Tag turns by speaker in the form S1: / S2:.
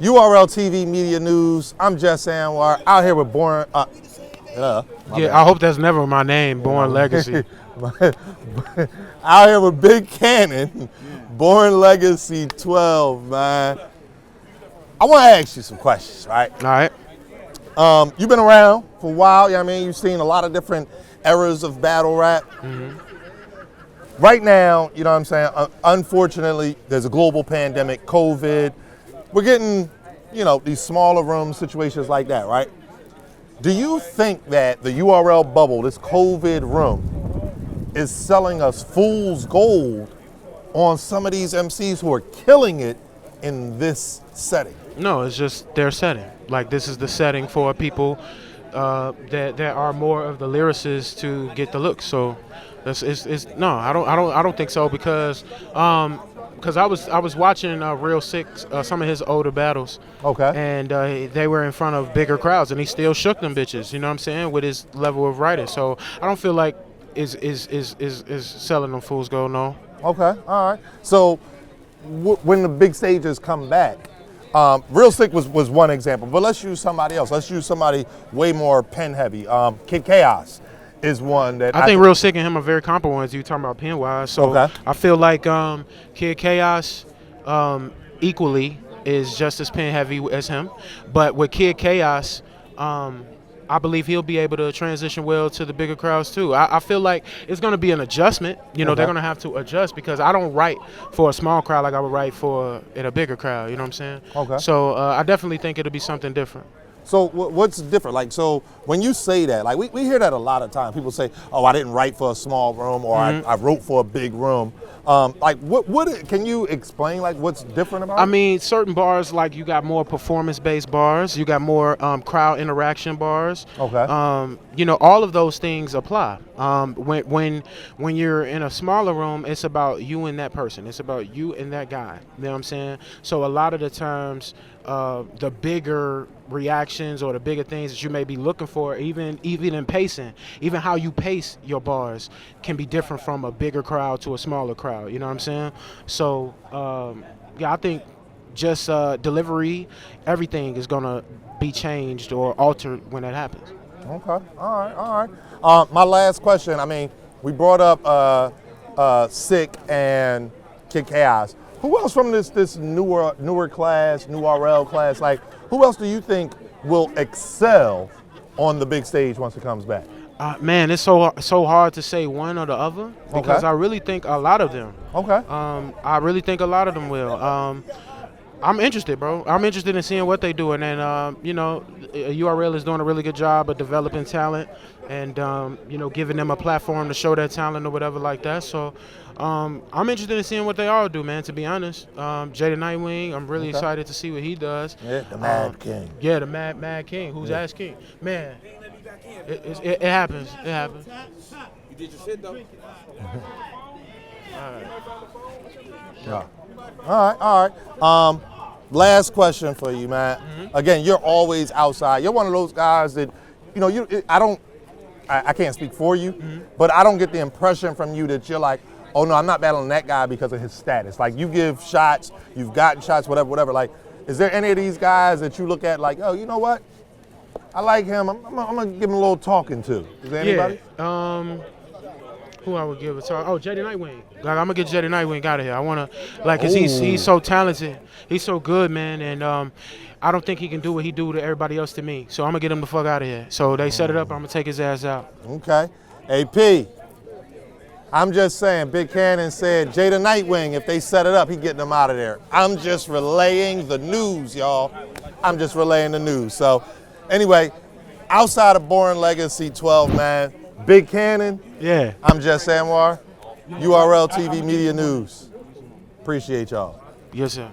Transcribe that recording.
S1: URL TV Media News. I'm Jess Anwar out here with Born.
S2: I hope that's never my name, Born Legacy.
S1: Out here with Big Kannon, Born Legacy 12, man. I want to ask you some questions, right?
S2: All right.
S1: You've been around for a while, you know what I mean? You've seen a lot of different eras of battle rap. Right now, you know what I'm saying, unfortunately, there's a global pandemic, COVID. We're getting, these smaller room situations like that, right? Do you think that the URL bubble, this COVID room, is selling us fool's gold on some of these MCs who are killing it in this setting?
S2: No, it's just their setting. Like, this is the setting for people that are more of the lyricists to get the look. So no, I don't think so, because I was watching Real Sick, some of his older battles. Okay. And they were in front of bigger crowds, and he still shook them bitches. You know what I'm saying? With his level of writing. So I don't feel like is selling them fools gold. No.
S1: Okay. All right. So when the big stages come back, Real Sick was one example, but let's use somebody else. Let's use somebody way more pen heavy. Kid Chaos is one that
S2: I think Real Sick and him are very comparable ones. You talking about pen wise, so okay. I feel like Kid Chaos equally is just as pen heavy as him, but with Kid Chaos, I believe he'll be able to transition well to the bigger crowds too. I feel like it's going to be an adjustment. They're going to have to adjust, because I don't write for a small crowd like I would write for in a bigger crowd. You know what I'm saying? Okay. So I definitely think it'll be something different. So
S1: what's different? Like, so when you say that, like we hear that a lot of times. People say, "Oh, I didn't write for a small room," or I wrote for a big room. Like, what can you explain? Like, what's different about it?
S2: I mean, certain bars, like you got more performance-based bars, you got more crowd interaction bars. Okay. All of those things apply. When you're in a smaller room, it's about you and that person. It's about you and that guy. You know what I'm saying? So a lot of the times, the bigger reactions or the bigger things that you may be looking for, even in pacing, even how you pace your bars can be different from a bigger crowd to a smaller crowd. You know what I'm saying? So I think just delivery, everything is gonna be changed or altered when that happens.
S1: Okay. All right. My last question. I mean, we brought up Sick and Kid Chaos. Who else from this newer class, new RL class, like who else do you think will excel on the big stage once it comes back?
S2: Man, it's so hard to say one or the other, because I really think a lot of them. Okay. I really think a lot of them will. I'm interested, bro. I'm interested in seeing what they do, and then URL is doing a really good job of developing talent, and giving them a platform to show their talent or whatever like that. So I'm interested in seeing what they all do, man. To be honest, Jada Nightwing, I'm really excited to see what he does. Yeah,
S1: the Mad King.
S2: Yeah, the Mad King. Who's Ass King? Man, it happens. It happens.
S3: You did your shit though.
S2: All right.
S1: Yeah. All right. Last question for you, man. Again, you're always outside. You're one of those guys that, I can't speak for you, but I don't get the impression from you that you're like, oh no, I'm not battling that guy because of his status. Like, you give shots, you've gotten shots, whatever. Like, is there any of these guys that you look at like, oh, you know what? I like him. I'm gonna give him a little talking to. Is there anybody?
S2: Yeah. Who I would give a talk? Oh, Jada Nightwing. Like, I'm gonna get Jada Nightwing out of here. I wanna, like, cause he's so talented. He's so good, man, and I don't think he can do what he do to everybody else to me. So I'm gonna get him the fuck out of here. So they set it up. I'm gonna take his ass out.
S1: Okay. AP. I'm just saying, Big Kannon said Jada Nightwing, if they set it up, he getting them out of there. I'm just relaying the news, y'all. I'm just relaying the news. So anyway, outside of Born Legacy 12, man, Big Kannon.
S2: Yeah.
S1: I'm Jess Anwar, URL TV Media News. Appreciate y'all.
S2: Yes, sir.